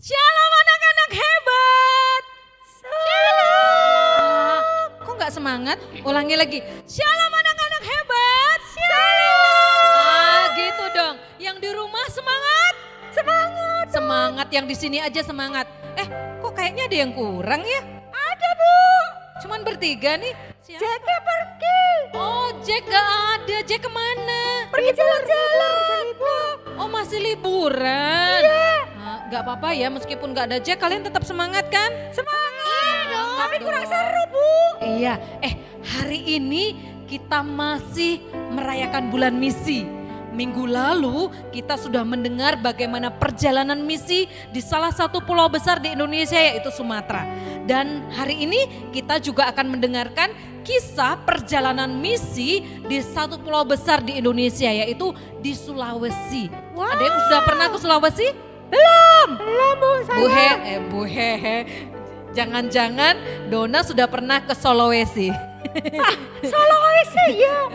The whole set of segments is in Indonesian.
Shalom anak-anak hebat. Shalom. Kok nggak semangat? Ulangi lagi. Shalom anak-anak hebat. Shalom. Gitu dong. Yang di rumah semangat? Semangat. Semangat. Yang di sini aja semangat. Kok kayaknya ada yang kurang ya? Ada Bu. Cuman bertiga nih. Jack pergi. Oh Jack gak ada. Jack kemana? Pergi jalan-jalan. Oh masih liburan? Iya. Gak apa-apa ya meskipun gak ada Jack kalian tetap semangat kan? Semangat. Iya dong. Tapi kurang dong. seru Bu. Iya. Hari ini kita masih merayakan bulan misi. Minggu lalu kita sudah mendengar bagaimana perjalanan misi di salah satu pulau besar di Indonesia yaitu Sumatera. Dan hari ini kita juga akan mendengarkan kisah perjalanan misi di satu pulau besar di Indonesia yaitu di Sulawesi. Wow. Ada yang sudah pernah ke Sulawesi? Belum Bu saya. Bu Hehe. Jangan-jangan Dona sudah pernah ke Sulawesi. Sulawesi ya.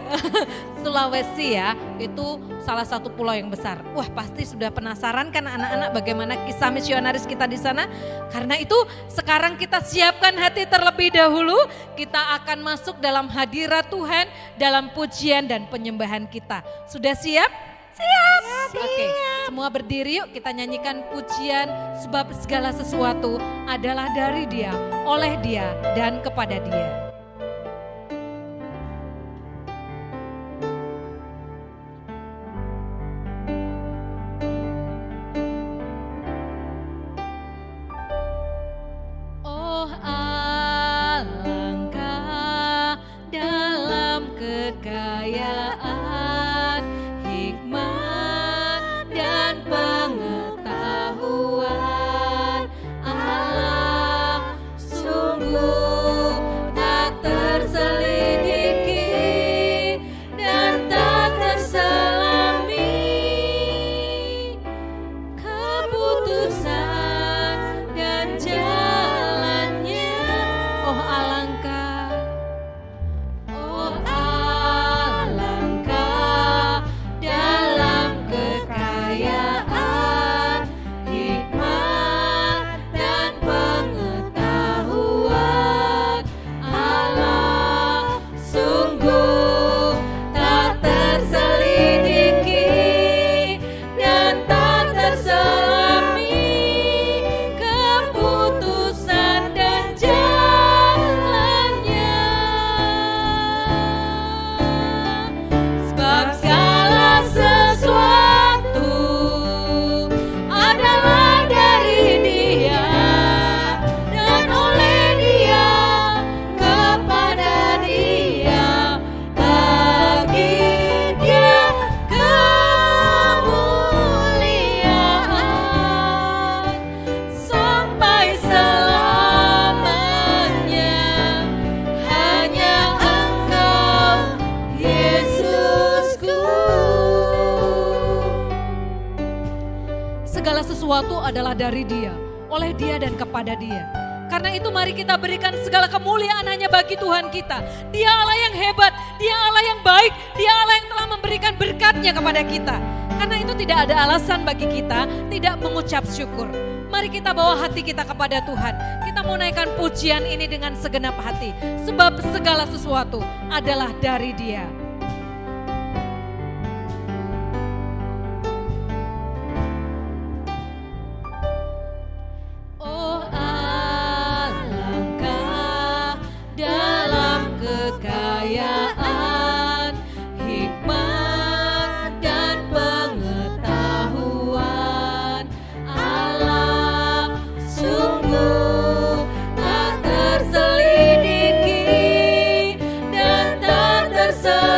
Sulawesi ya, itu salah satu pulau yang besar. Wah pasti sudah penasaran kan anak-anak bagaimana kisah misionaris kita di sana. Karena itu sekarang kita siapkan hati terlebih dahulu. Kita akan masuk dalam hadirat Tuhan dalam pujian dan penyembahan kita. Sudah siap? Siap. Oke, semua berdiri yuk kita nyanyikan pujian sebab segala sesuatu adalah dari Dia, oleh Dia dan kepada Dia. Oh alangkah dalam kekayaan, hikmat dan pengetahuan Allah, sungguh tak terselidiki dan tak terselami. Keputusan dan jalannya, oh alangkah dalam kekayaan, hikmat dan pengetahuan Allah, sungguh tak terselidiki dan tak terselami. Keputusan dan jalannya, sebab segala sesuatu adalah dari Dia dan oleh Dia, kepada Dia, bagi Dia kemuliaan sampai selamanya. Hanya Engkau Yesusku. Segala sesuatu adalah dari Dia, oleh Dia dan kepada Dia. Karena itu mari kita berikan segala kemuliaan hanya bagi Tuhan kita. Dia Allah yang hebat, Dia Allah yang baik, Dia Allah yang telah memberikan berkat-Nya kepada kita. Karena itu tidak ada alasan bagi kita tidak mengucap syukur. Mari kita bawa hati kita kepada Tuhan. Kita mau naikkan pujian ini dengan segenap hati. Sebab segala sesuatu adalah dari Dia. Oh alangkah dalam kekayaan, hikmat dan pengetahuan Allah, sungguh tak terselidiki dan tak terselami.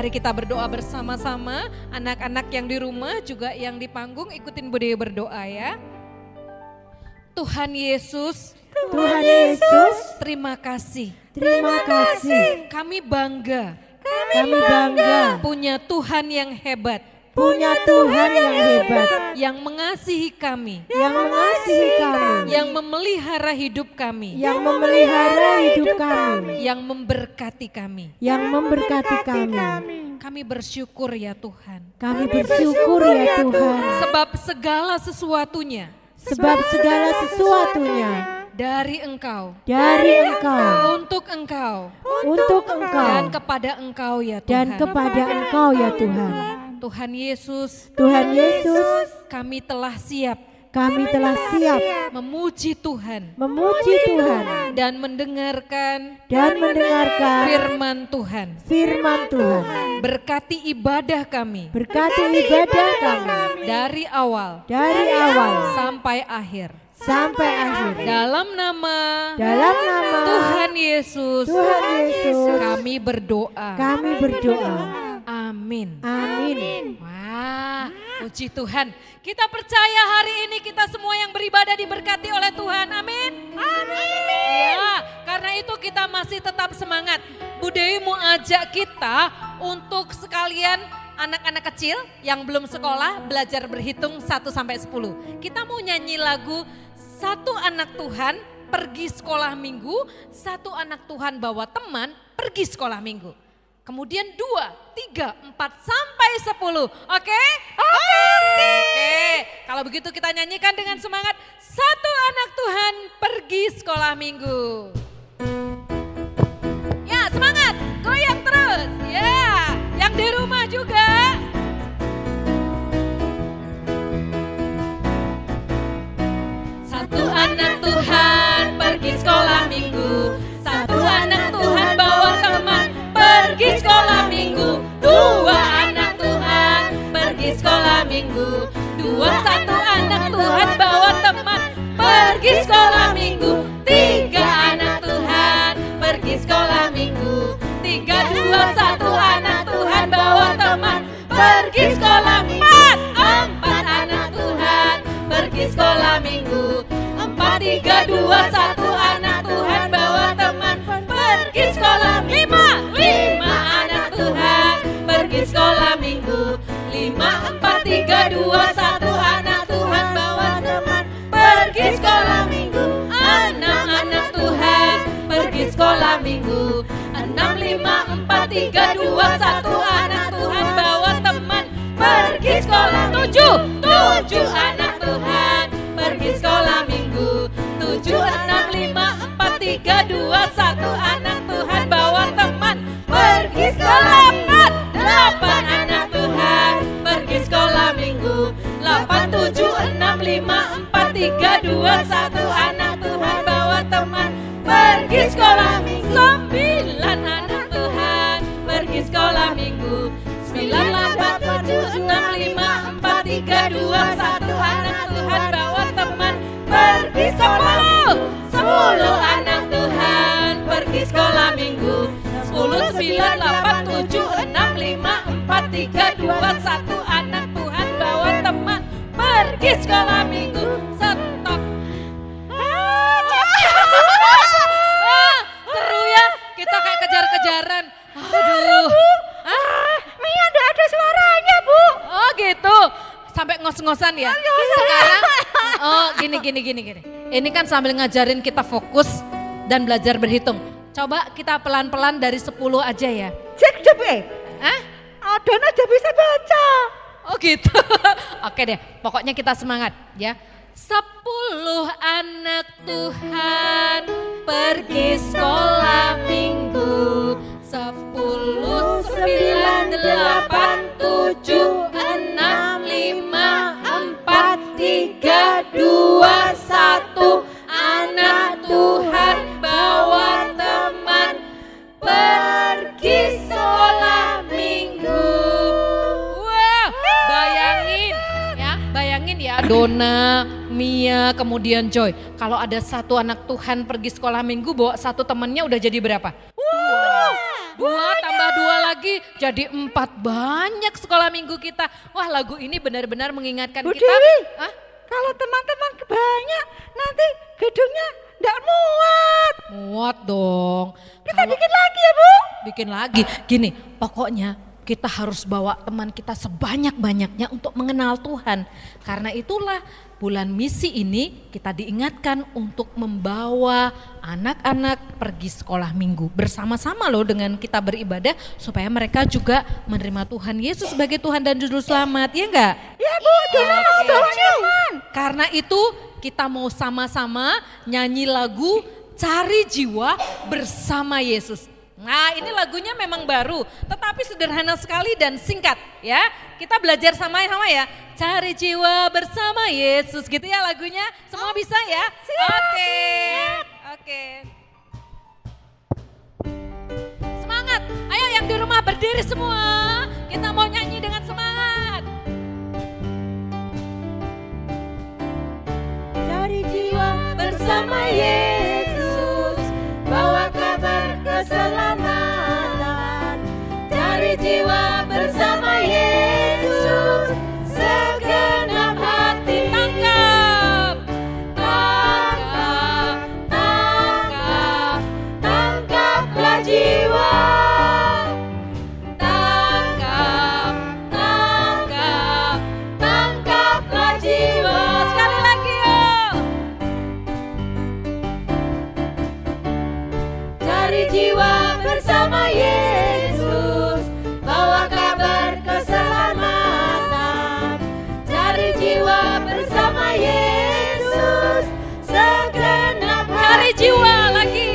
Mari kita berdoa bersama-sama. Anak-anak yang di rumah juga yang di panggung ikutin Bude berdoa ya. Tuhan Yesus, Tuhan Yesus, terima kasih. terima kasih. Kami bangga Kami bangga punya Tuhan yang hebat, punya Tuhan yang hebat, yang mengasihi kami, yang mengasihi kami, yang memelihara hidup kami, yang memelihara hidup kami, yang memberkati kami. yang memberkati kami. Kami bersyukur ya Tuhan, Kami bersyukur ya Tuhan, sebab segala sesuatunya sebab segala sesuatunya dari Engkau, dari Engkau, untuk Engkau, untuk Engkau, dan kepada Engkau ya dan Tuhan. kepada Engkau ya Tuhan. Tuhan Yesus, Tuhan Yesus, kami telah siap kami telah siap memuji Tuhan memuji Tuhan dan mendengarkan dan mendengarkan firman Tuhan. firman Tuhan. Berkati ibadah kami Berkati ibadah kami dari awal dari awal sampai akhir. sampai akhir. Dalam nama Dalam nama Tuhan Yesus, Tuhan Yesus, kami berdoa. kami berdoa. Amin. Amin. Wah, puji Tuhan. Kita percaya hari ini kita semua yang beribadah diberkati oleh Tuhan. Amin. Amin. Ya, karena itu kita masih tetap semangat. Bu Dewi mau ajak kita untuk sekalian anak-anak kecil yang belum sekolah belajar berhitung 1 sampai 10. Kita mau nyanyi lagu Satu Anak Tuhan Pergi Sekolah Minggu, Satu Anak Tuhan Bawa Teman Pergi Sekolah Minggu. Kemudian 2, 3, 4 sampai 10. Oke? Oke. Kalau begitu kita nyanyikan dengan semangat. Satu anak Tuhan pergi sekolah minggu. Ya, semangat. Goyang terus. Ya, yang di rumah juga. Satu anak Tuhan pergi sekolah minggu. Satu anak Tuhan bawa teman pergi sekolah minggu. 2 anak Tuhan pergi sekolah minggu. 1 anak Tuhan bawa teman pergi sekolah minggu. 3 anak Tuhan pergi sekolah minggu. 3, 2, 1 anak Tuhan bawa teman pergi sekolah minggu. 4 anak Tuhan pergi sekolah minggu. 4, 3, 2, 1 anak Tuhan bawa teman pergi sekolah minggu. 5 anak Tuhan pergi sekolah minggu. 5, 4, 3, 2, 1 anak Tuhan bawa teman pergi sekolah minggu. 6 anak Tuhan pergi sekolah minggu. 6, 5, 4, 3, 2, 1 anak Tuhan bawa teman pergi sekolah. 7 anak Tuhan pergi sekolah minggu. 7, 6, 5, 4, 3, 2, 1 anak Tuhan bawa teman pergi sekolah. 8 anak Tuhan pergi sekolah minggu. 8, 7, 6, 5, 4, 3, 2, 1 anak Tuhan bawa teman pergi sekolah minggu. 9 anak Tuhan pergi sekolah minggu. 9, 8, 7, 6, 5, 4, 3, 2, 1 anak Tuhan bawa teman pergi sekolah. 10 anak Tuhan pergi sekolah minggu. 10, 9, 8, 7, 6, 5, 4, 3, 2, 1 anak Tuhan bawa teman pergi sekolah minggu. Stop. Seru ya, kita kayak kejar-kejaran. Aduh. Mia enggak ada suaranya, Bu. Oh gitu, sampai ngos-ngosan ya. Sekarang, oh gini. Ini kan sambil ngajarin kita fokus dan belajar berhitung. Coba kita pelan-pelan dari 10 aja ya. Cek coba. Hah? Adon aja bisa baca. Oh gitu. Oke deh, pokoknya kita semangat ya. 10 anak Tuhan pergi sekolah minggu. 10, 9, 8, 7, 6, 5, 4, 3, 2, 1. Anak Tuhan bawa teman pergi sekolah minggu. Wah, bayangin ya Dona, Mia, kemudian Joy. Kalau ada 1 anak Tuhan pergi sekolah minggu bawa 1 temannya udah jadi berapa? tambah 2 lagi jadi 4. Banyak sekolah minggu kita. Wah, lagu ini benar-benar mengingatkan Bu kita. Dewi, Hah? kalau teman-teman banyak nanti gedungnya enggak muat. Muat dong. Kita Kalau- bikin lagi ya Bu. bikin lagi. Gini, pokoknya kita harus bawa teman kita sebanyak-banyaknya untuk mengenal Tuhan. Karena itulah bulan misi ini kita diingatkan untuk membawa anak-anak pergi sekolah minggu. Bersama-sama loh dengan kita beribadah supaya mereka juga menerima Tuhan Yesus sebagai Tuhan dan Juru Selamat. Ya enggak? Ya Bu, Dona mau bawa nyaman. Karena itu kita mau sama-sama nyanyi lagu Cari Jiwa Bersama Yesus. Nah, ini lagunya memang baru, tetapi sederhana sekali dan singkat ya. Kita belajar sama-sama ya. Cari jiwa bersama Yesus gitu ya lagunya. Semua bisa ya? Oke. Semangat. Ayo yang di rumah berdiri semua. Kita mau nyanyi dengan semangat. Cari jiwa bersama Yesus, bawa kabar keselamatan. Cari jiwa bersama Yesus, segenap hati. Tangkap. Tangkaplah jiwa. Tangkaplah jiwa. Sekali lagi yuk. Cari jiwa bersama Yesus, bawa kabar keselamatan. Cari jiwa bersama Yesus, segenap Cari hati. jiwa lagi.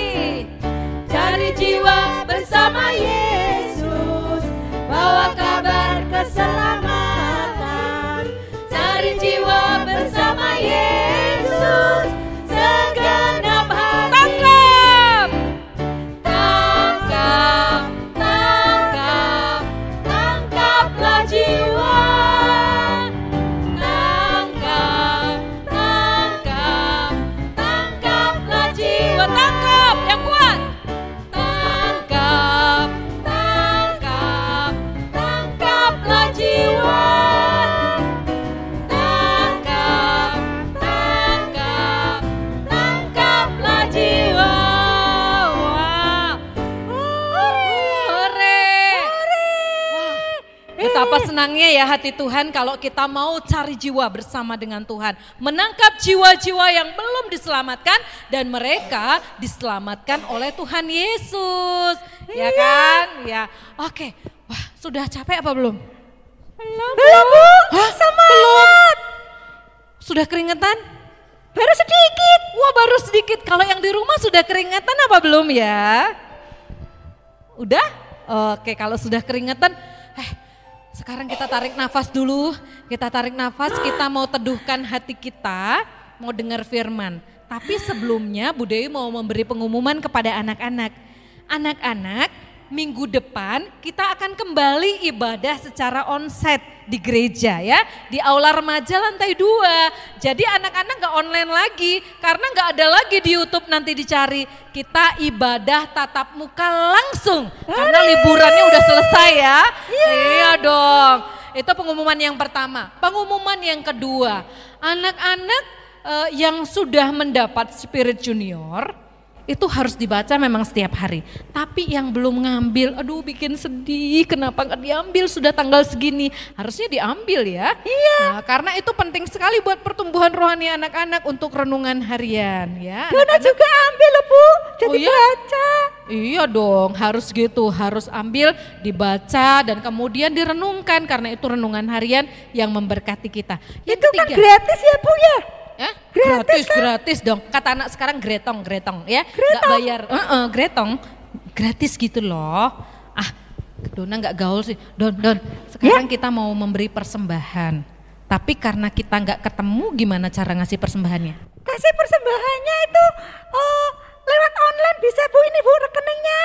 Cari jiwa bersama Yesus, bawa kabar keselamatan. Cari jiwa bersama Yesus, segenap hati. Tangkaplah jiwa. Tangkaplah jiwa. Tangkap yang kuat. Tangkaplah jiwa. Tangkaplah jiwa. Wah. Hore. Wah, betapa senangnya ya hati Tuhan kalau kita mau cari jiwa bersama dengan Tuhan. Menangkap jiwa-jiwa yang belum diselamatkan dan mereka diselamatkan oleh Tuhan Yesus. Ya kan? Ya. Oke. Wah, sudah capek apa belum? Belum Bu, semangat. Sudah keringetan? Baru sedikit. Wah, baru sedikit. Kalau yang di rumah sudah keringetan apa belum ya? Udah? Oke, kalau sudah keringetan, sekarang kita tarik nafas dulu. Kita tarik nafas, kita mau teduhkan hati kita, mau dengar firman. Tapi sebelumnya Bu Dewi mau memberi pengumuman kepada anak-anak. Anak-anak, minggu depan kita akan kembali ibadah secara onsite di gereja ya, di aula remaja lantai 2. Jadi anak-anak gak online lagi karena gak ada lagi di YouTube nanti dicari. Kita ibadah tatap muka langsung karena liburannya udah selesai ya. Iya dong. Itu pengumuman yang pertama. Pengumuman yang kedua, anak-anak yang sudah mendapat Spirit Junior itu harus dibaca memang setiap hari. Tapi yang belum ngambil, aduh bikin sedih, kenapa nggak diambil, sudah tanggal segini. Harusnya diambil ya. Iya. Nah, karena itu penting sekali buat pertumbuhan rohani anak-anak untuk renungan harian ya. Dona juga ambil loh Bu, jadi Oh, iya? baca. Iya dong, harus gitu, harus ambil, dibaca dan kemudian direnungkan karena itu renungan harian yang memberkati kita. Yang Itu kan ketiga, gratis ya Bu ya. gratis, kan? gratis dong. Kata anak sekarang gretong ya, nggak bayar. Gretong, gratis gitu loh. Dona nggak gaul sih. Don, sekarang kita mau memberi persembahan. Tapi karena kita nggak ketemu, gimana cara ngasih persembahannya? Kasih persembahannya itu lewat online bisa Bu, ini Bu rekeningnya.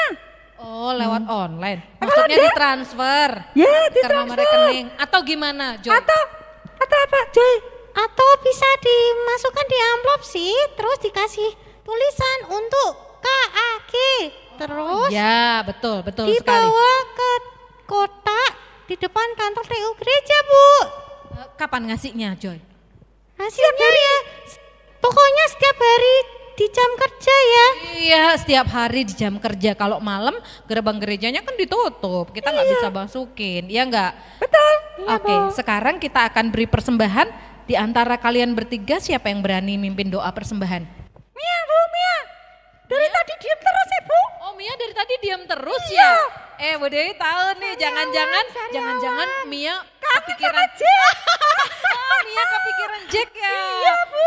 Oh, lewat online. Maksudnya ditransfer Ya, ke nomor ditransfer. rekening atau gimana, Jo? Atau apa Joy? Atau bisa dimasukkan di amplop sih, terus dikasih tulisan untuk KAG. Terus Ya, betul sekali. dibawa ke kota di depan kantor TU gereja, Bu. Kapan ngasihnya, Joy? Hasilnya ya pokoknya setiap hari di jam kerja ya. Iya, setiap hari di jam kerja. Kalau malam gerbang gerejanya kan ditutup, kita nggak bisa masukin, iya nggak? Betul. Oke, sekarang kita akan beri persembahan. Di antara kalian bertiga siapa yang berani mimpin doa persembahan? Mia, Bu, Mia. Dari tadi diem terus, Ibu. Oh, Mia dari tadi diam terus ya? Bu Dewi tahu nih, jangan-jangan Mia kepikiran Mia kepikiran Jack ya? Iya, Bu.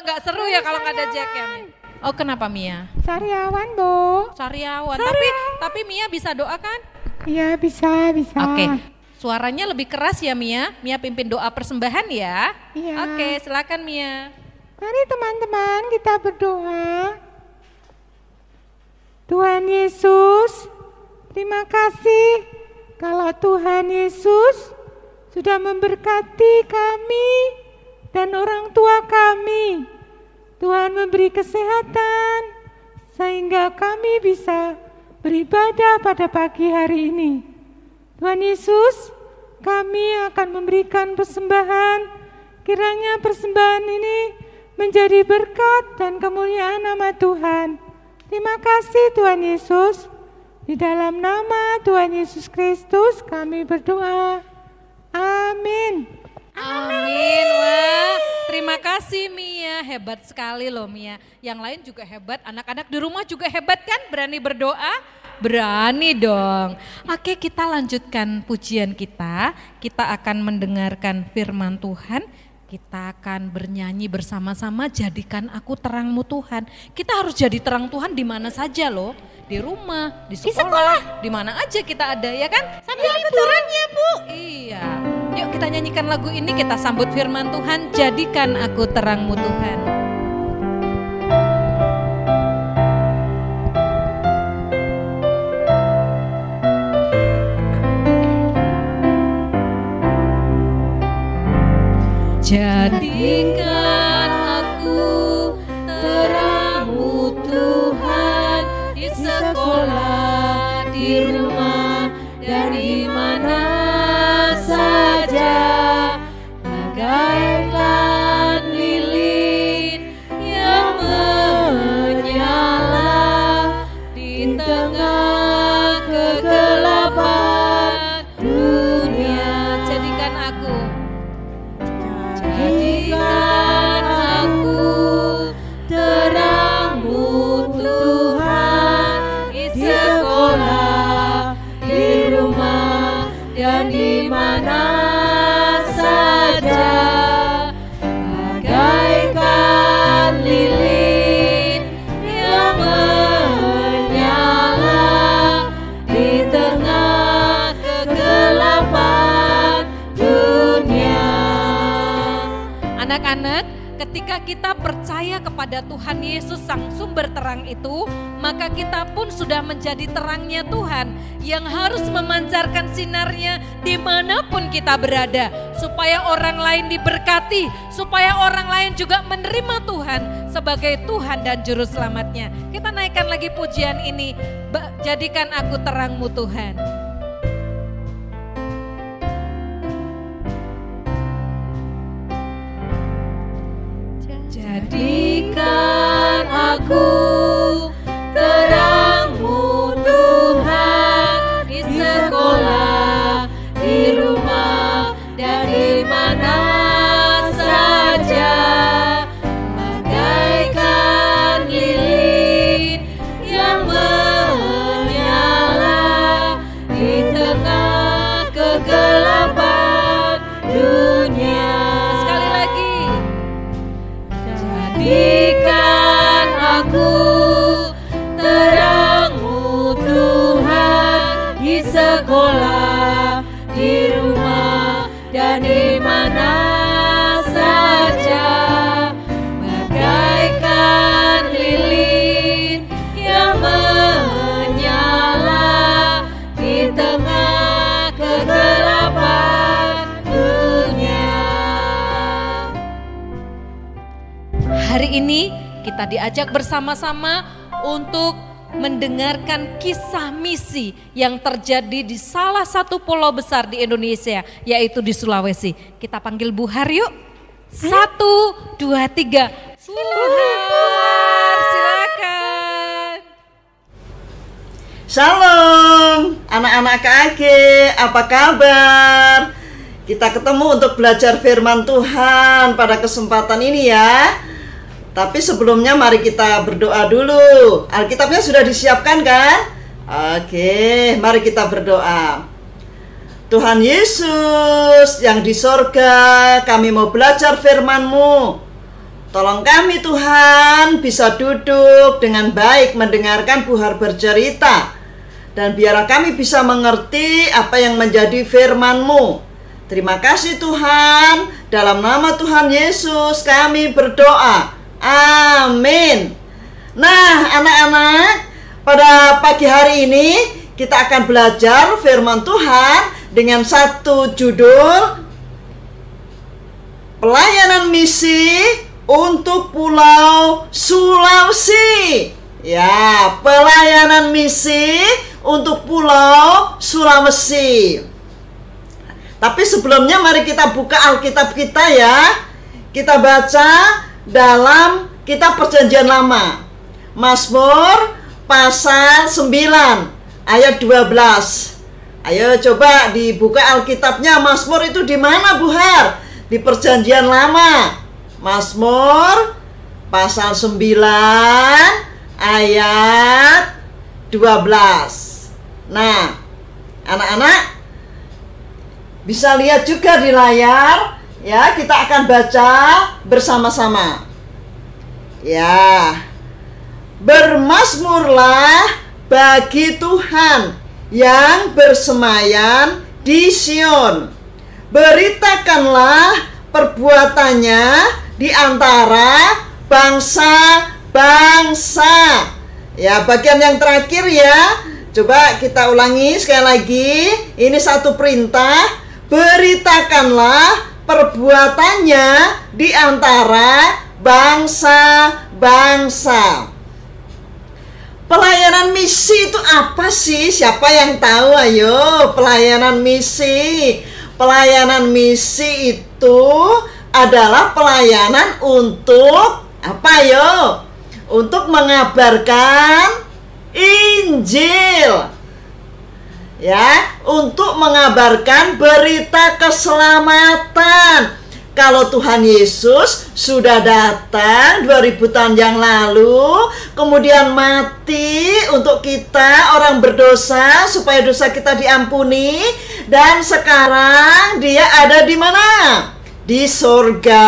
Nggak seru ya kalau nggak ada Jack ya, Mia? Oh, kenapa Mia? Sariawan, Bu. Sariawan. Tapi Mia bisa doa kan? Iya, bisa. Oke. Suaranya lebih keras ya Mia. Mia pimpin doa persembahan ya. Iya. Oke, silakan Mia. Mari teman-teman kita berdoa. Tuhan Yesus, terima kasih kalau Tuhan Yesus sudah memberkati kami dan orang tua kami. Tuhan memberi kesehatan sehingga kami bisa beribadah pada pagi hari ini. Tuhan Yesus, kami akan memberikan persembahan. Kiranya persembahan ini menjadi berkat dan kemuliaan nama Tuhan. Terima kasih Tuhan Yesus. Di dalam nama Tuhan Yesus Kristus kami berdoa. Amin. Amin. Wah, terima kasih Mia. Hebat sekali loh Mia. Yang lain juga hebat. Anak-anak di rumah juga hebat kan? Berani berdoa? Berani dong. Oke, kita lanjutkan pujian kita. Kita akan mendengarkan firman Tuhan. Kita akan bernyanyi bersama-sama, jadikan aku terangmu Tuhan. Kita harus jadi terang Tuhan di mana saja loh. Di rumah, di sekolah, di mana aja kita ada ya kan? Sambil liburan ya Bu. Iya. Yuk kita nyanyikan lagu ini, kita sambut firman Tuhan, jadikan aku terangmu Tuhan. Jadikan aku terangmu Tuhan, di sekolah, di rumah, dan di mana saja. Bagaikan lilin yang menyala di tengah kegelapan dunia. Jadikan aku terangmu Tuhan, di sekolah, di rumah, dan di mana saja. Bagaikan lilin yang menyala di tengah kegelapan dunia. Anak-anak, ketika kita percaya kepada Tuhan Yesus Sang Sumber Terang itu, maka kita pun sudah menjadi terangnya Tuhan yang harus memancarkan sinarnya dimanapun kita berada, supaya orang lain diberkati, supaya orang lain juga menerima Tuhan sebagai Tuhan dan Juru Selamatnya. Kita naikkan lagi pujian ini, jadikan aku terangmu Tuhan. Jadikan aku terangmu Tuhan, di sekolah, di rumah, dan di mana saja. Bagaikan lilin yang menyala di tengah kegelapan dunia. Sekali lagi. Jadikan aku terangmu Tuhan, di sekolah, di rumah, dan di mana saja. Bagaikan lilin yang menyala di tengah kegelapan dunia. Hari ini kita diajak bersama-sama untuk mendengarkan kisah misi yang terjadi di salah satu pulau besar di Indonesia, yaitu di Sulawesi. Kita panggil Bu Har yuk. 1, 2, 3. Bu Har, silakan. Shalom, anak-anak KAG, apa kabar? Kita ketemu untuk belajar firman Tuhan pada kesempatan ini ya. Tapi sebelumnya mari kita berdoa dulu. Alkitabnya sudah disiapkan kan? Oke, mari kita berdoa. Tuhan Yesus yang di sorga, kami mau belajar firman-Mu. Tolong kami Tuhan bisa duduk dengan baik mendengarkan Bu Har bercerita. Dan biarlah kami bisa mengerti apa yang menjadi firman-Mu. Terima kasih Tuhan, dalam nama Tuhan Yesus kami berdoa. Amin. Nah anak-anak, pada pagi hari ini kita akan belajar firman Tuhan dengan satu judul, Pelayanan Misi untuk Pulau Sulawesi. Ya, pelayanan misi untuk Pulau Sulawesi. Tapi sebelumnya mari kita buka Alkitab kita ya. Kita baca dalam kitab Perjanjian Lama. Mazmur pasal 9 ayat 12. Ayo coba dibuka Alkitabnya. Mazmur itu di mana Bu Har? Di Perjanjian Lama. Mazmur pasal 9 ayat 12. Nah, anak-anak bisa lihat juga di layar ya, kita akan baca bersama-sama. Ya. Bermazmurlah bagi Tuhan yang bersemayam di Sion. Beritakanlah perbuatannya di antara bangsa-bangsa. Ya, bagian yang terakhir ya. Coba kita ulangi sekali lagi. Ini satu perintah. Beritakanlah perbuatannya di antara bangsa-bangsa. Pelayanan misi itu apa sih? Siapa yang tahu? Ayo, pelayanan misi. Pelayanan misi itu adalah pelayanan untuk apa yo? Untuk mengabarkan Injil. Ya, untuk mengabarkan berita keselamatan. Kalau Tuhan Yesus sudah datang 2000 tahun yang lalu, kemudian mati untuk kita orang berdosa supaya dosa kita diampuni, dan sekarang Dia ada di mana? Di surga.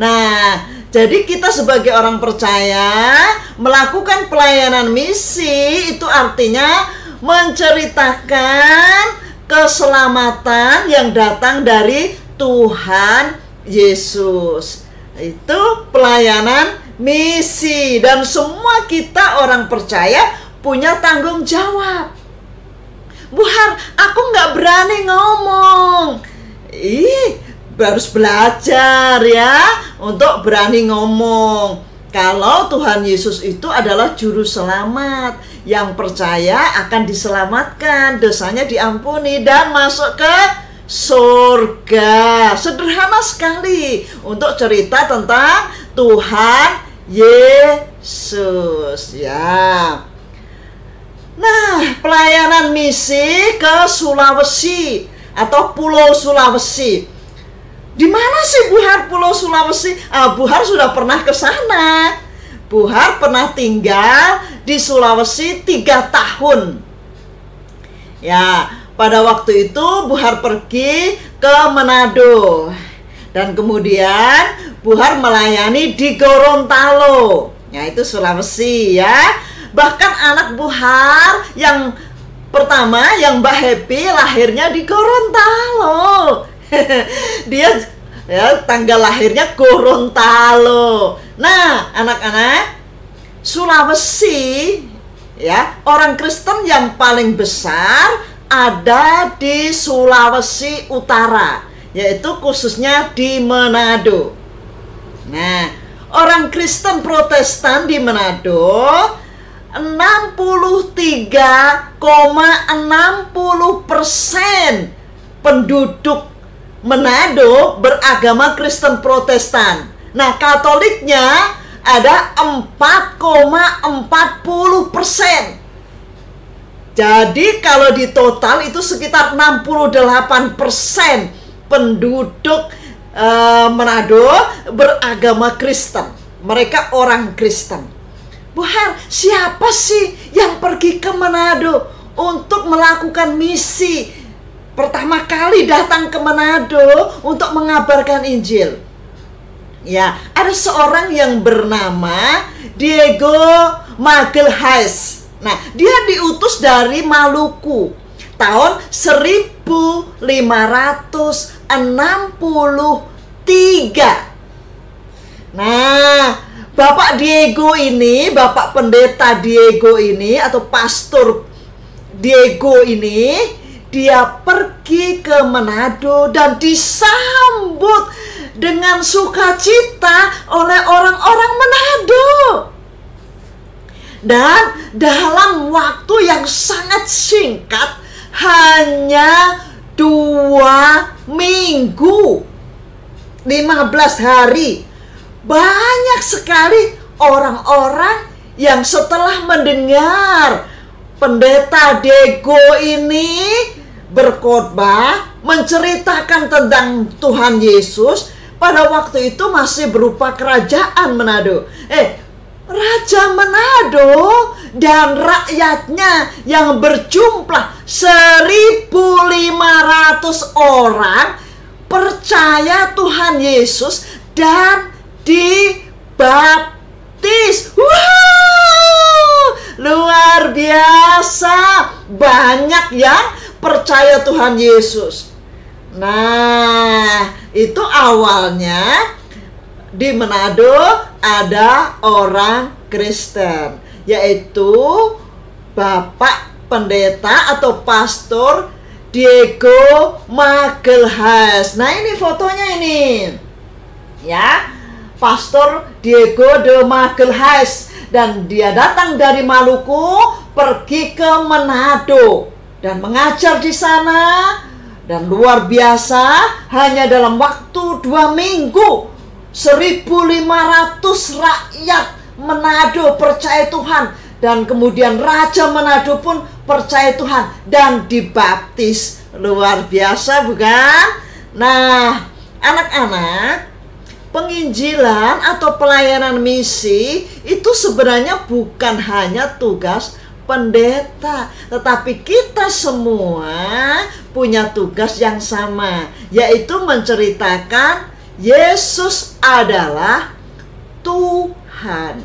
Nah, jadi kita sebagai orang percaya melakukan pelayanan misi itu artinya menceritakan keselamatan yang datang dari Tuhan Yesus. Itu pelayanan misi, dan semua kita orang percaya punya tanggung jawab. Bu Har, aku nggak berani ngomong. Harus belajar ya untuk berani ngomong. Kalau Tuhan Yesus itu adalah juru selamat, yang percaya akan diselamatkan, dosanya diampuni dan masuk ke surga. Sederhana sekali untuk cerita tentang Tuhan Yesus ya. Nah, pelayanan misi ke Sulawesi atau Pulau Sulawesi. Di mana sih Bu Har Pulau Sulawesi? Bu Har sudah pernah ke sana. Bu Har pernah tinggal di Sulawesi 3 tahun. Ya, pada waktu itu Bu Har pergi ke Manado. Dan kemudian Bu Har melayani di Gorontalo. Ya, itu Sulawesi ya. Bahkan anak Bu Har yang pertama, yang Mbak Happy, lahirnya di Gorontalo. Dia ya, tanggal lahirnya Gorontalo. Nah, anak-anak, Sulawesi ya, orang Kristen yang paling besar ada di Sulawesi Utara, yaitu khususnya di Manado. Nah, orang Kristen Protestan di Manado 63,60% penduduk Manado beragama Kristen Protestan. Nah, Katoliknya ada 4,40%. Jadi kalau di total itu sekitar 68% penduduk Manado beragama Kristen. Mereka orang Kristen. Bu Har, siapa sih yang pergi ke Manado untuk melakukan misi? Pertama kali datang ke Manado untuk mengabarkan Injil. Ya, ada seorang yang bernama Diego Magalhaes. Nah, dia diutus dari Maluku tahun 1563. Nah, Bapak Diego ini, Bapak Pendeta Diego ini atau Pastor Diego ini, dia pergi ke Manado dan disambut dengan sukacita oleh orang-orang Manado. Dan dalam waktu yang sangat singkat, hanya 2 minggu, 15 hari, banyak sekali orang-orang yang setelah mendengar Pendeta Diego ini berkhotbah, menceritakan tentang Tuhan Yesus. Pada waktu itu masih berupa kerajaan Manado. Raja Manado dan rakyatnya yang berjumlah 1.500 orang percaya Tuhan Yesus dan dibaptis. Wow, luar biasa, banyak yang percaya Tuhan Yesus. Nah, itu awalnya di Manado ada orang Kristen, yaitu Bapak Pendeta atau Pastor Diego Magalhaes. Nah, ini fotonya ini. Ya, Pastor Diego de Magalhaes, dan dia datang dari Maluku pergi ke Manado dan mengajar di sana. Dan luar biasa, hanya dalam waktu 2 minggu 1.500 rakyat Manado percaya Tuhan. Dan kemudian Raja Manado pun percaya Tuhan dan dibaptis. Luar biasa, bukan? Nah, anak-anak, penginjilan atau pelayanan misi itu sebenarnya bukan hanya tugas pendeta, tetapi kita semua punya tugas yang sama, yaitu menceritakan Yesus adalah Tuhan.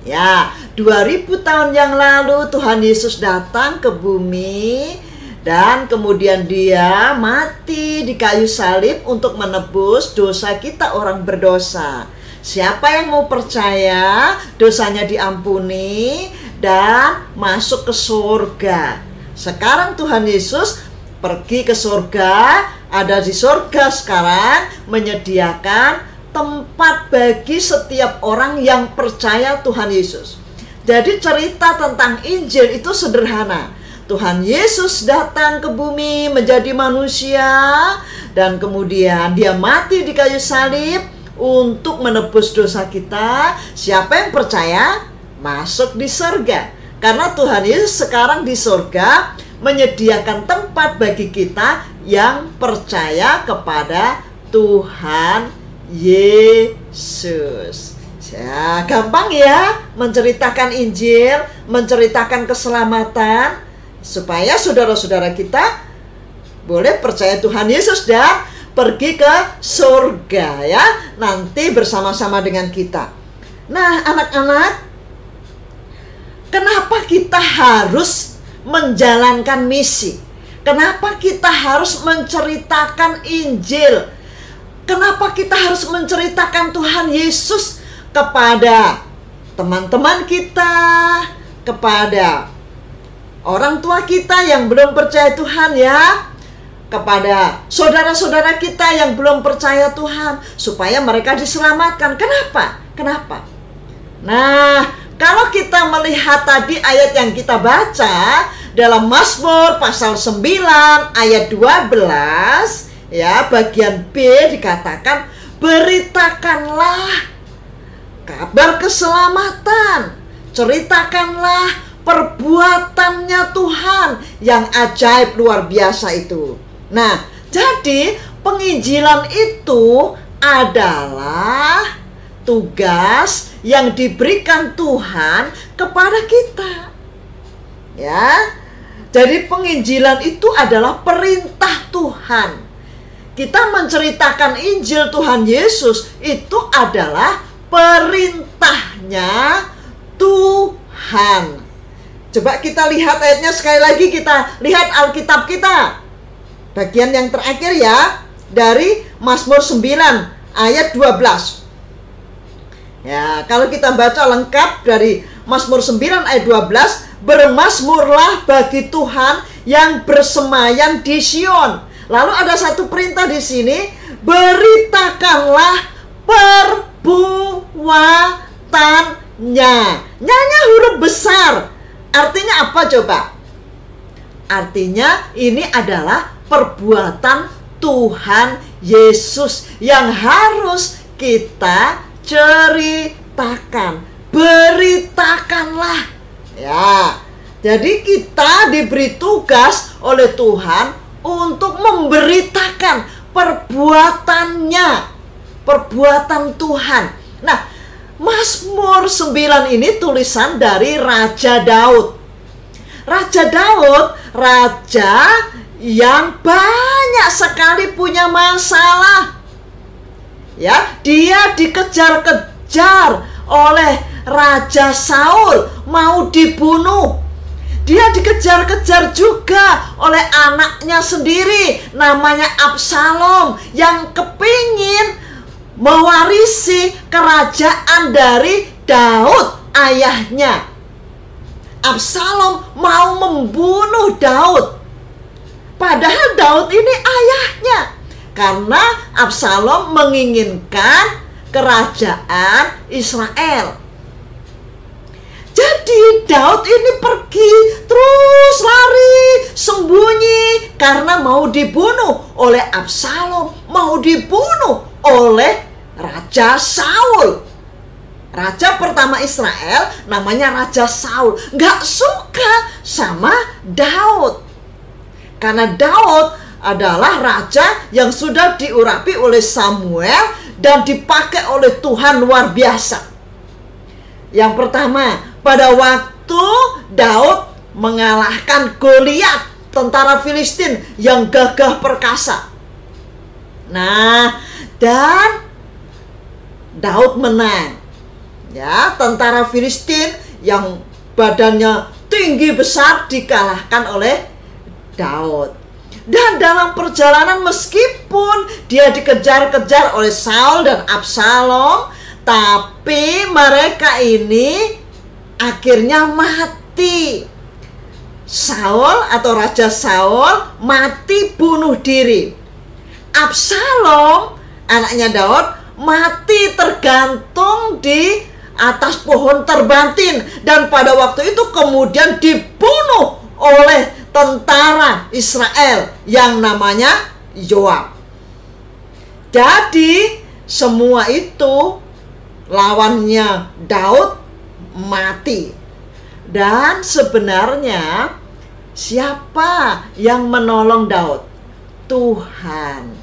Ya, 2000 tahun yang lalu Tuhan Yesus datang ke bumi dan kemudian dia mati di kayu salib untuk menebus dosa kita orang berdosa. Siapa yang mau percaya, dosanya diampuni dan masuk ke surga. Sekarang Tuhan Yesus pergi ke surga, ada di surga sekarang, menyediakan tempat bagi setiap orang yang percaya Tuhan Yesus. Jadi cerita tentang Injil itu sederhana. Tuhan Yesus datang ke bumi menjadi manusia, dan kemudian dia mati di kayu salib untuk menebus dosa kita. Siapa yang percaya masuk di surga, karena Tuhan Yesus sekarang di surga menyediakan tempat bagi kita yang percaya kepada Tuhan Yesus. Ya, gampang ya menceritakan Injil, menceritakan keselamatan, supaya saudara-saudara kita boleh percaya Tuhan Yesus dan pergi ke surga ya, nanti bersama-sama dengan kita. Nah, anak-anak, kenapa kita harus menjalankan misi? Kenapa kita harus menceritakan Injil? Kenapa kita harus menceritakan Tuhan Yesus kepada teman-teman kita, kepada orang tua kita yang belum percaya Tuhan ya, kepada saudara-saudara kita yang belum percaya Tuhan, supaya mereka diselamatkan. Kenapa? Nah, Kalau kita melihat tadi ayat yang kita baca dalam Mazmur pasal 9 ayat 12, ya, bagian B dikatakan, beritakanlah kabar keselamatan, ceritakanlah perbuatannya Tuhan yang ajaib luar biasa itu. Nah, jadi penginjilan itu adalah tugas yang diberikan Tuhan kepada kita. Ya. Jadi penginjilan itu adalah perintah Tuhan. Kita menceritakan Injil Tuhan Yesus itu adalah perintahnya Tuhan. Coba kita lihat ayatnya sekali lagi, kita lihat Alkitab kita. Bagian yang terakhir ya, dari Mazmur 9 ayat 12. Ya, kalau kita baca lengkap dari Mazmur 9 ayat 12, bermazmurlah bagi Tuhan yang bersemayam di Sion. Lalu ada satu perintah di sini, beritakanlah perbuatannya. Nya huruf besar. Artinya apa coba? Artinya ini adalah perbuatan Tuhan Yesus yang harus kita ceritakan, beritakanlah. Ya, jadi kita diberi tugas oleh Tuhan untuk memberitakan perbuatannya, perbuatan Tuhan. Nah, Mazmur 9 ini tulisan dari Raja Daud. Raja Daud, raja yang banyak sekali punya masalah. Ya, dia dikejar-kejar oleh Raja Saul, mau dibunuh. Dia dikejar-kejar juga oleh anaknya sendiri, namanya Absalom, yang kepingin mewarisi kerajaan dari Daud, ayahnya. Absalom mau membunuh Daud, padahal Daud ini ayahnya. Karena Absalom menginginkan kerajaan Israel. Jadi Daud ini pergi, terus lari, sembunyi, karena mau dibunuh oleh Absalom, mau dibunuh oleh Raja Saul. Raja pertama Israel namanya Raja Saul, gak suka sama Daud. Karena Daud adalah raja yang sudah diurapi oleh Samuel dan dipakai oleh Tuhan luar biasa. Yang pertama, pada waktu Daud mengalahkan Goliat, tentara Filistin yang gagah perkasa. Nah, dan Daud menang. Ya, tentara Filistin yang badannya tinggi besar dikalahkan oleh Daud. Dan dalam perjalanan meskipun dia dikejar-kejar oleh Saul dan Absalom, tapi mereka ini akhirnya mati. Saul atau Raja Saul mati bunuh diri. Absalom, anaknya Daud, mati tergantung di atas pohon terbantin. Dan pada waktu itu kemudian dibunuh oleh tentara Israel yang namanya Yoab. Jadi semua itu lawannya Daud mati. Dan sebenarnya siapa yang menolong Daud? Tuhan.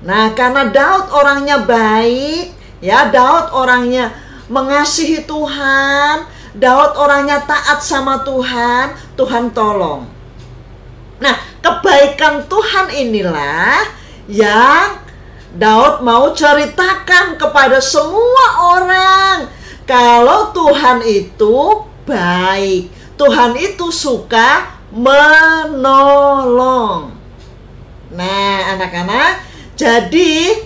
Nah, karena Daud orangnya baik, ya, Daud orangnya mengasihi Tuhan, Daud orangnya taat sama Tuhan, Tuhan tolong. Nah, kebaikan Tuhan inilah yang Daud mau ceritakan kepada semua orang. Kalau Tuhan itu baik, Tuhan itu suka menolong. Nah, anak-anak, jadi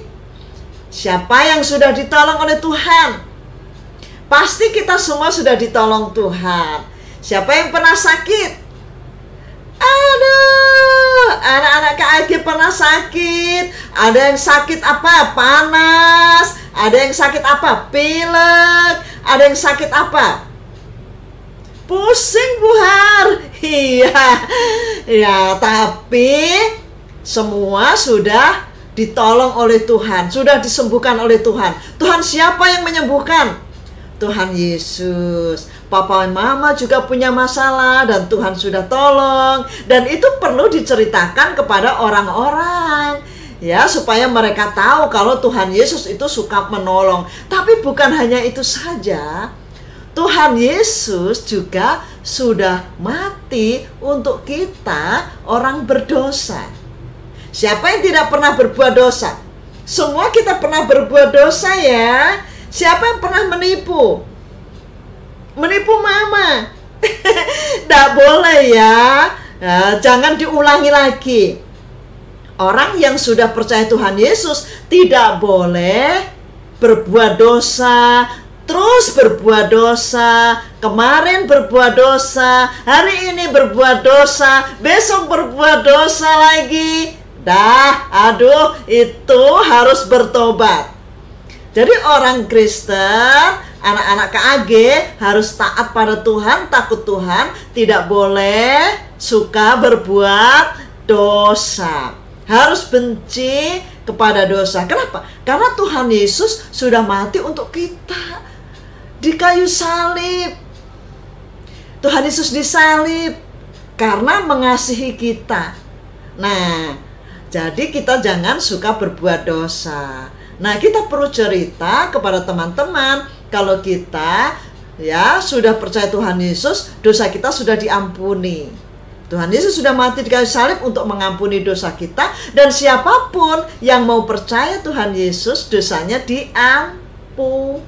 siapa yang sudah ditolong oleh Tuhan? Pasti kita semua sudah ditolong Tuhan. Siapa yang pernah sakit? Aduh, anak-anak KAG pernah sakit. Ada yang sakit apa? Panas. Ada yang sakit apa? Pilek. Ada yang sakit apa? Pusing Bu Har. Iya. Ya, tapi semua sudah ditolong oleh Tuhan, sudah disembuhkan oleh Tuhan. Tuhan siapa yang menyembuhkan? Tuhan Yesus. Papa Mama juga punya masalah dan Tuhan sudah tolong. Dan itu perlu diceritakan kepada orang-orang, ya, supaya mereka tahu kalau Tuhan Yesus itu suka menolong. Tapi bukan hanya itu saja. Tuhan Yesus juga sudah mati untuk kita orang berdosa. Siapa yang tidak pernah berbuat dosa? Semua kita pernah berbuat dosa ya. Siapa yang pernah menipu? Menipu mama. Tidak boleh ya. Nah, jangan diulangi lagi. Orang yang sudah percaya Tuhan Yesus tidak boleh berbuat dosa, terus berbuat dosa. Kemarin berbuat dosa, hari ini berbuat dosa, besok berbuat dosa lagi. Aduh, itu harus bertobat. Jadi orang Kristen, anak-anak KAG harus taat pada Tuhan, takut Tuhan, tidak boleh suka berbuat dosa. Harus benci kepada dosa. Kenapa? Karena Tuhan Yesus sudah mati untuk kita di kayu salib. Tuhan Yesus disalib karena mengasihi kita. Nah, jadi kita jangan suka berbuat dosa. Nah, kita perlu cerita kepada teman-teman kalau kita ya sudah percaya Tuhan Yesus, dosa kita sudah diampuni. Tuhan Yesus sudah mati di kayu salib untuk mengampuni dosa kita, dan siapapun yang mau percaya Tuhan Yesus, dosanya diampuni.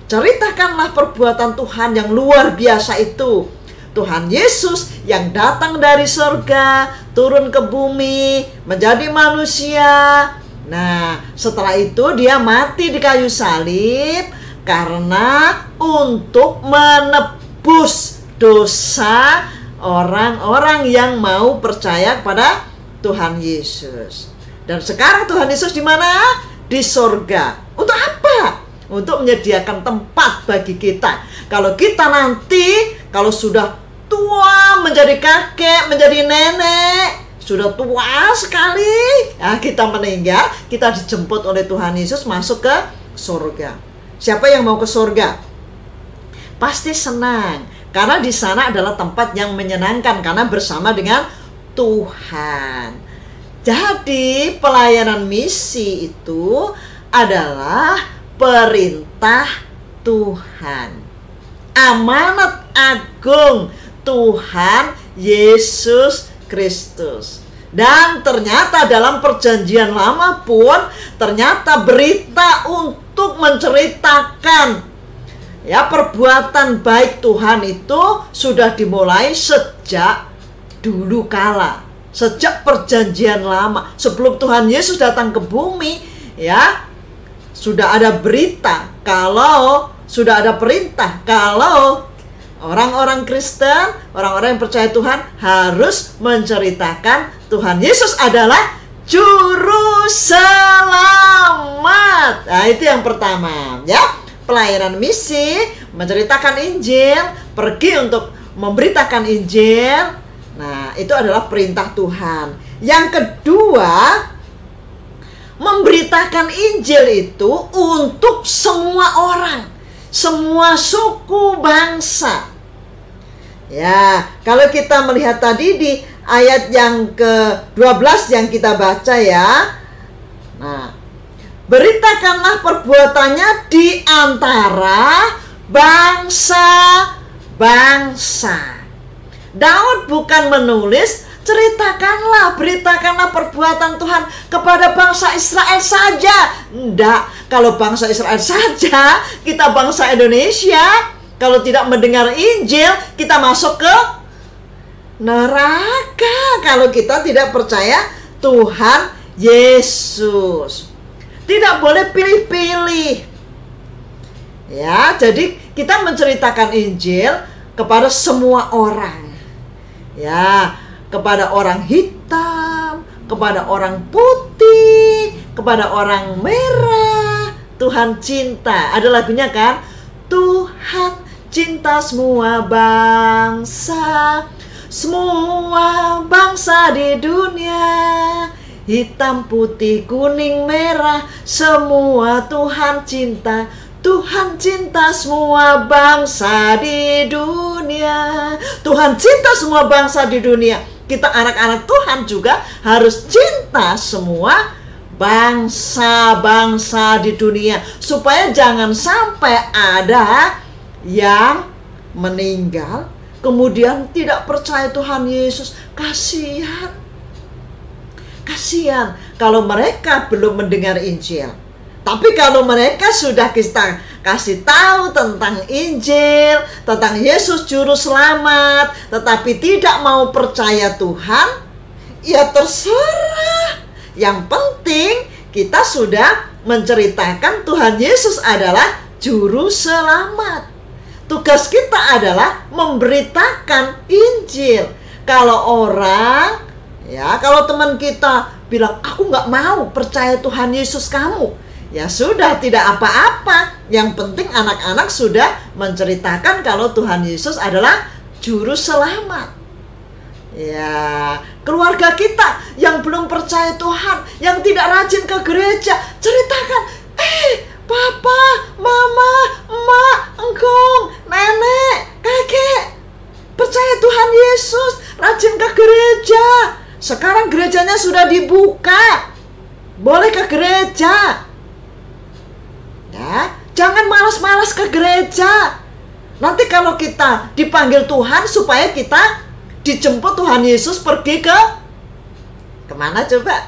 Ceritakanlah perbuatan Tuhan yang luar biasa itu. Tuhan Yesus yang datang dari surga, turun ke bumi, menjadi manusia. Nah, setelah itu dia mati di kayu salib karena untuk menebus dosa orang-orang yang mau percaya kepada Tuhan Yesus. Dan sekarang Tuhan Yesus di mana? Di surga. Untuk apa? Untuk menyediakan tempat bagi kita. Kalau kita nanti, kalau sudah tua, menjadi kakek, menjadi nenek, sudah tua sekali, ya, kita meninggal, kita dijemput oleh Tuhan Yesus masuk ke surga. Siapa yang mau ke surga? Pasti senang, karena di sana adalah tempat yang menyenangkan, karena bersama dengan Tuhan. Jadi pelayanan misi itu adalah perintah Tuhan, amanat agung Tuhan Yesus Kristus. Dan ternyata dalam perjanjian lama pun ternyata berita untuk menceritakan ya perbuatan baik Tuhan itu sudah dimulai sejak dulu kala, sejak perjanjian lama. Sebelum Tuhan Yesus datang ke bumi, ya, sudah ada berita, kalau sudah ada perintah, kalau orang-orang Kristen, orang-orang yang percaya Tuhan harus menceritakan Tuhan Yesus adalah Juru Selamat. Nah, itu yang pertama, ya. Pelayanan misi, menceritakan Injil, pergi untuk memberitakan Injil. Nah, itu adalah perintah Tuhan. Yang kedua, memberitakan Injil itu untuk semua orang, semua suku bangsa. Ya, kalau kita melihat tadi di ayat yang ke-12 yang kita baca ya. Nah, beritakanlah perbuatannya di antara bangsa-bangsa. Daud bukan menulis, ceritakanlah, beritakanlah perbuatan Tuhan kepada bangsa Israel saja. Enggak, kalau bangsa Israel saja, kita bangsa Indonesia, kalau tidak mendengar Injil, kita masuk ke neraka kalau kita tidak percaya Tuhan Yesus. Tidak boleh pilih-pilih. Ya, jadi kita menceritakan Injil kepada semua orang. Ya, kepada orang hitam, kepada orang putih, kepada orang merah. Tuhan cinta. Ada lagunya kan? Tuhan cinta semua bangsa. Semua bangsa di dunia, hitam, putih, kuning, merah, semua Tuhan cinta. Tuhan cinta semua bangsa di dunia. Tuhan cinta semua bangsa di dunia. Kita anak-anak Tuhan juga harus cinta semua bangsa-bangsa di dunia, supaya jangan sampai ada yang meninggal kemudian tidak percaya Tuhan Yesus. Kasihan kalau mereka belum mendengar Injil. Tapi kalau mereka sudah kita kasih tahu tentang Injil, tentang Yesus Juru Selamat, tetapi tidak mau percaya Tuhan, ya terserah. Yang penting kita sudah menceritakan Tuhan Yesus adalah Juru Selamat. Tugas kita adalah memberitakan Injil. Kalau kalau teman kita bilang, aku nggak mau percaya Tuhan Yesus kamu, ya sudah, tidak apa-apa. Yang penting anak-anak sudah menceritakan kalau Tuhan Yesus adalah Juru Selamat. Ya, keluarga kita yang belum percaya Tuhan, yang tidak rajin ke gereja, ceritakan, Papa, Mama, Emak, Engkong, Nenek, Kakek percaya Tuhan Yesus, rajin ke gereja. Sekarang gerejanya sudah dibuka, boleh ke gereja. Ya, jangan malas-malas ke gereja. Nanti kalau kita dipanggil Tuhan supaya kita dijemput Tuhan Yesus pergi kemana coba?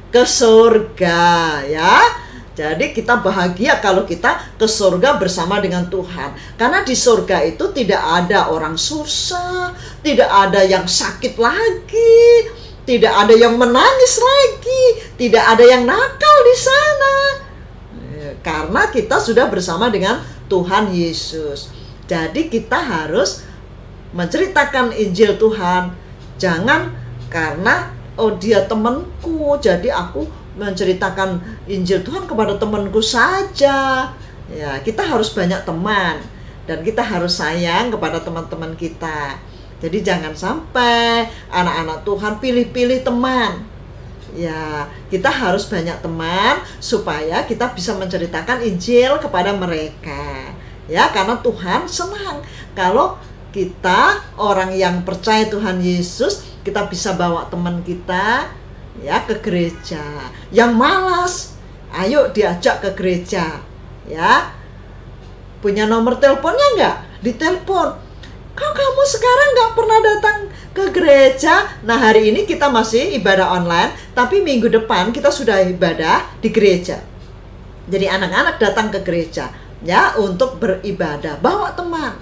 Ke surga, ya. Jadi kita bahagia kalau kita ke surga bersama dengan Tuhan. Karena di surga itu tidak ada orang susah, tidak ada yang sakit lagi, tidak ada yang menangis lagi, tidak ada yang nakal di sana. Karena kita sudah bersama dengan Tuhan Yesus. Jadi kita harus menceritakan Injil Tuhan. Jangan karena dia temanku, jadi aku menceritakan Injil Tuhan kepada temanku saja. Ya, kita harus banyak teman dan kita harus sayang kepada teman-teman kita. Jadi jangan sampai anak-anak Tuhan pilih-pilih teman. Ya, kita harus banyak teman supaya kita bisa menceritakan Injil kepada mereka. Ya, karena Tuhan senang kalau kita orang yang percaya Tuhan Yesus, kita bisa bawa teman kita ya ke gereja. Yang malas, ayo diajak ke gereja. Ya, punya nomor teleponnya nggak? Ditelepon. Kok kamu sekarang nggak pernah datang ke gereja? Nah, hari ini kita masih ibadah online, tapi minggu depan kita sudah ibadah di gereja. Jadi anak-anak datang ke gereja ya untuk beribadah. Bawa teman.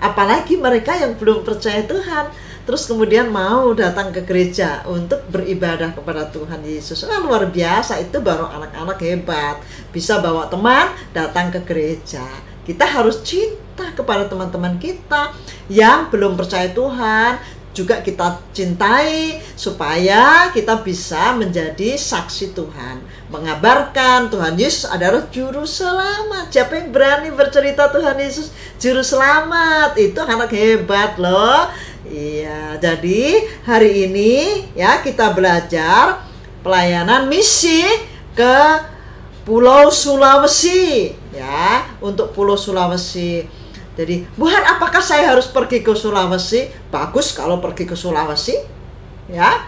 Apalagi mereka yang belum percaya Tuhan, terus kemudian mau datang ke gereja untuk beribadah kepada Tuhan Yesus. Luar biasa, itu baru anak-anak hebat, bisa bawa teman datang ke gereja. Kita harus cinta kepada teman-teman kita yang belum percaya Tuhan, juga kita cintai supaya kita bisa menjadi saksi Tuhan, mengabarkan Tuhan Yesus adalah Juru Selamat. Siapa yang berani bercerita Tuhan Yesus Juru Selamat, itu anak hebat loh. Iya, jadi hari ini ya kita belajar pelayanan misi ke Pulau Sulawesi ya, untuk Pulau Sulawesi. Jadi, Buhan, apakah saya harus pergi ke Sulawesi? Bagus kalau pergi ke Sulawesi ya.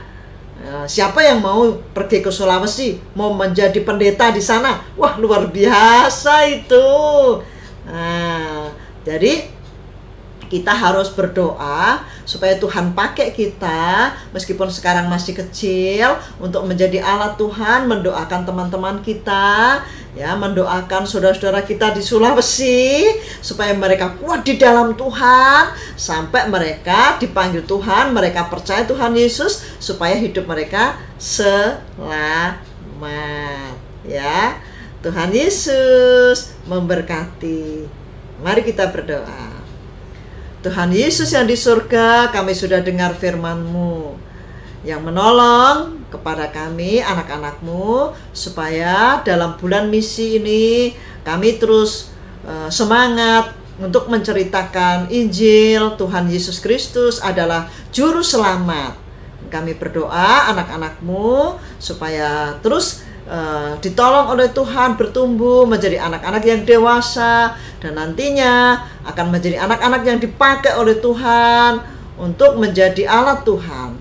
Siapa yang mau pergi ke Sulawesi, mau menjadi pendeta di sana? Wah, luar biasa itu. Nah, jadi kita harus berdoa supaya Tuhan pakai kita meskipun sekarang masih kecil untuk menjadi alat Tuhan, mendoakan teman-teman kita ya, mendoakan saudara-saudara kita di Sulawesi supaya mereka kuat di dalam Tuhan sampai mereka dipanggil Tuhan, mereka percaya Tuhan Yesus supaya hidup mereka selamat ya. Tuhan Yesus memberkati. Mari kita berdoa. Tuhan Yesus yang di surga, kami sudah dengar firman-Mu yang menolong kepada kami, anak-anak-Mu, supaya dalam bulan misi ini kami terus semangat untuk menceritakan Injil Tuhan Yesus Kristus adalah juru selamat. Kami berdoa anak-anakmu supaya terus ditolong oleh Tuhan bertumbuh menjadi anak-anak yang dewasa dan nantinya akan menjadi anak-anak yang dipakai oleh Tuhan untuk menjadi alat Tuhan,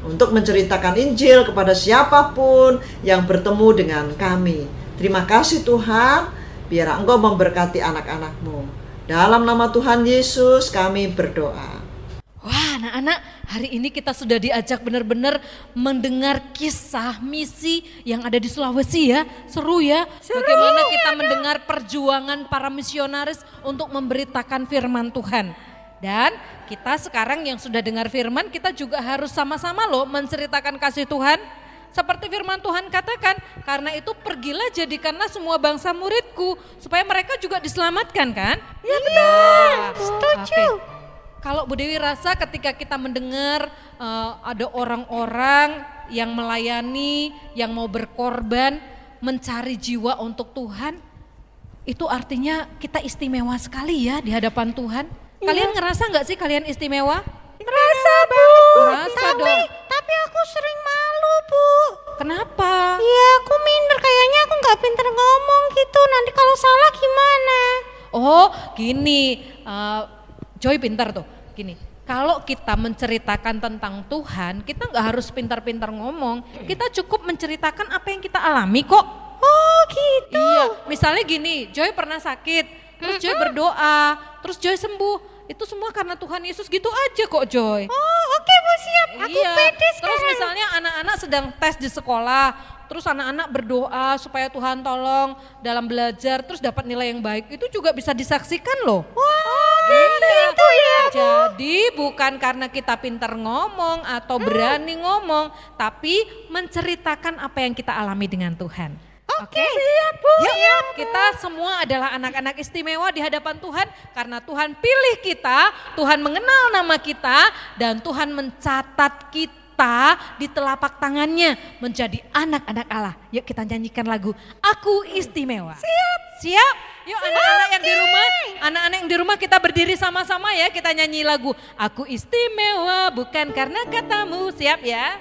untuk menceritakan Injil kepada siapapun yang bertemu dengan kami. Terima kasih Tuhan, biar Engkau memberkati anak-anakmu. Dalam nama Tuhan Yesus kami berdoa. Wah, anak-anak, hari ini kita sudah diajak benar-benar mendengar kisah misi yang ada di Sulawesi ya. Seru ya. Bagaimana kita mendengar perjuangan para misionaris untuk memberitakan firman Tuhan. Dan kita sekarang yang sudah dengar firman, kita juga harus sama-sama loh menceritakan kasih Tuhan. Seperti firman Tuhan katakan, karena itu pergilah jadikanlah semua bangsa muridku, supaya mereka juga diselamatkan kan? Ya betul, setuju. Oke. Kalau Bu Dewi rasa ketika kita mendengar ada orang-orang yang melayani, yang mau berkorban, mencari jiwa untuk Tuhan, itu artinya kita istimewa sekali ya di hadapan Tuhan. Kalian ngerasa nggak sih kalian istimewa? Ngerasa, Bu. Ngerasa dong. Tapi aku sering malu, Bu. Kenapa? Iya, aku minder, kayaknya aku nggak pinter ngomong gitu. Nanti kalau salah gimana? Oh, gini, Joy pintar tuh. Gini, kalau kita menceritakan tentang Tuhan, kita nggak harus pintar-pintar ngomong. Kita cukup menceritakan apa yang kita alami kok. Oh gitu. Iya, misalnya gini, Joy pernah sakit, terus Joy berdoa, terus Joy sembuh. Itu semua karena Tuhan Yesus gitu aja kok, Joy. Oh oke, Bu, siap. Aku pede sekarang. Terus misalnya anak-anak sedang tes di sekolah, terus anak-anak berdoa supaya Tuhan tolong dalam belajar, terus dapat nilai yang baik, itu juga bisa disaksikan loh. Wah, gitu ya, Bu. Jadi bukan karena kita pintar ngomong atau berani ngomong, tapi menceritakan apa yang kita alami dengan Tuhan. Oke, siap, Bu. Yuk, kita semua adalah anak-anak istimewa di hadapan Tuhan karena Tuhan pilih kita, Tuhan mengenal nama kita, dan Tuhan mencatat kita di telapak tangannya menjadi anak-anak Allah. Yuk kita nyanyikan lagu Aku Istimewa. Siap. Siap? Yuk anak-anak yang di rumah, anak-anak yang di rumah kita berdiri sama-sama ya, kita nyanyi lagu Aku Istimewa bukan karena katamu. Siap ya?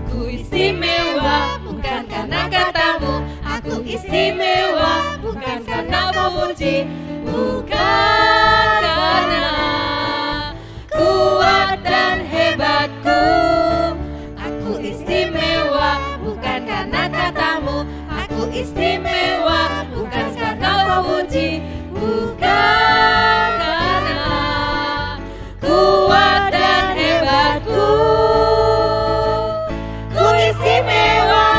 Aku istimewa bukan karena katamu. Aku istimewa bukan karena memuji, bukan karena kuat dan hebatku. Aku istimewa bukan karena katamu. Aku istimewa bukan karena memuji, bukan karena kuat dan hebatku. Ku istimewa,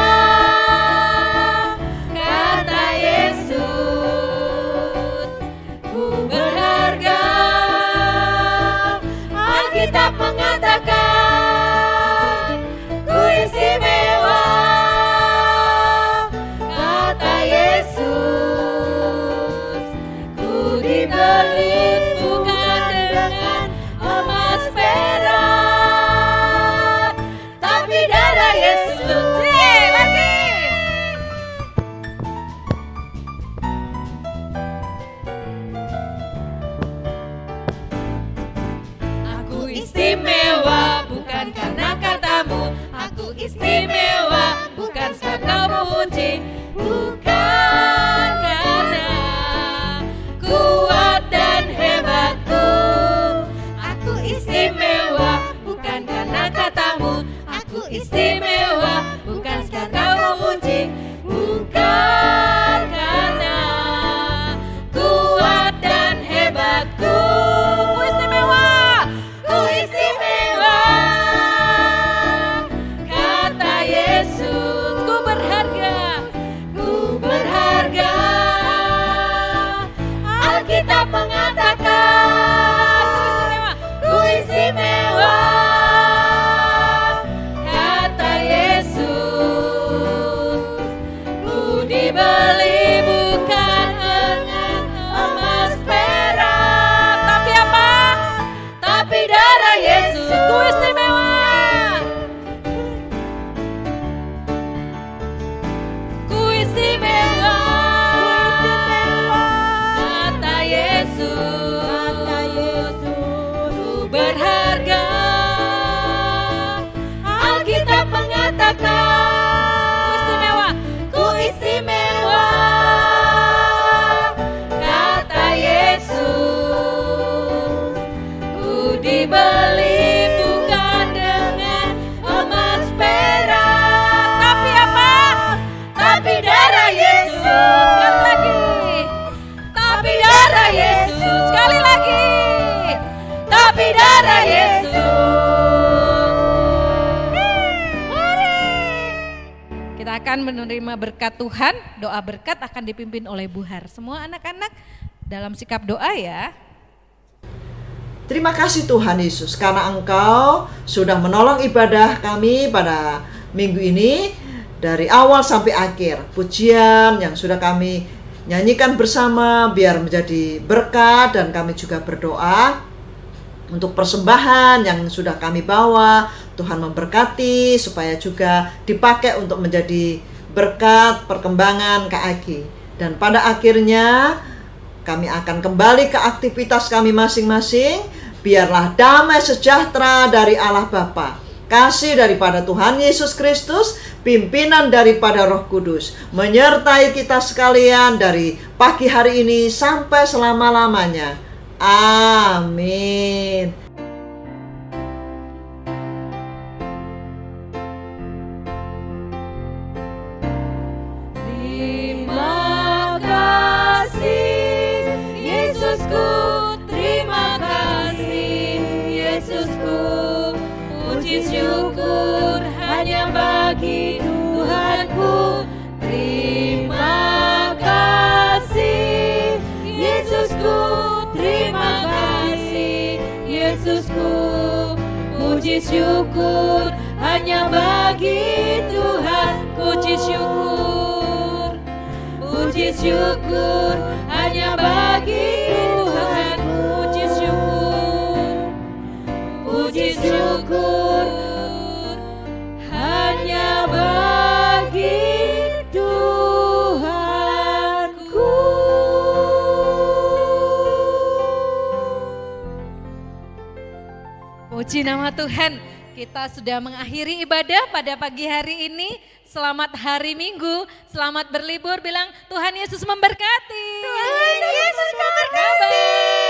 kata Yesus. Ku berharga, Alkitab mengatakan. Ku istimewa, kata Yesus. Ku dibeli bukan dengan emas perak, tapi darah Yesus. Lagi. Aku istimewa bukan karena katamu. Aku istimewa bukan karena memuji, bukan karena kuat dan hebatku. Aku istimewa bukan karena katamu. Aku istimewa bukan karena memuji, bukan karena kuat dan hebatku. Ku istimewa, ku istimewa, kata Yesus. Ku berharga, ku istimewa, ku istimewa. Kata Yesus, ku dibeli bukan dengan emas perak, tapi apa? Tapi darah Yesus. Sekali lagi. Tapi darah Yesus. Sekali lagi. Tapi darah Yesus. Kita akan menerima berkat Tuhan. Doa berkat akan dipimpin oleh Bu Har. Semua anak-anak dalam sikap doa ya. Terima kasih Tuhan Yesus karena Engkau sudah menolong ibadah kami pada minggu ini dari awal sampai akhir. Pujian yang sudah kami nyanyikan bersama biar menjadi berkat, dan kami juga berdoa untuk persembahan yang sudah kami bawa. Tuhan memberkati supaya juga dipakai untuk menjadi berkat perkembangan KAG. Dan pada akhirnya kami akan kembali ke aktivitas kami masing-masing. Biarlah damai sejahtera dari Allah Bapa, kasih daripada Tuhan Yesus Kristus, pimpinan daripada Roh Kudus menyertai kita sekalian dari pagi hari ini sampai selama-lamanya. Amin. Terima kasih Yesusku, terima kasih Yesusku. Puji syukur hanya bagi Tuhanku. Terima kasih Yesusku, terima kasih Yesusku. Puji syukur hanya bagi Tuhan. Puji syukur, puji syukur hanya bagi Tuhan. Puji syukur, puji syukur hanya bagi Tuhanku. Puji nama Tuhan. Kita sudah mengakhiri ibadah pada pagi hari ini. Selamat hari Minggu, selamat berlibur. Bilang Tuhan Yesus memberkati. Tuhan Yesus memberkati.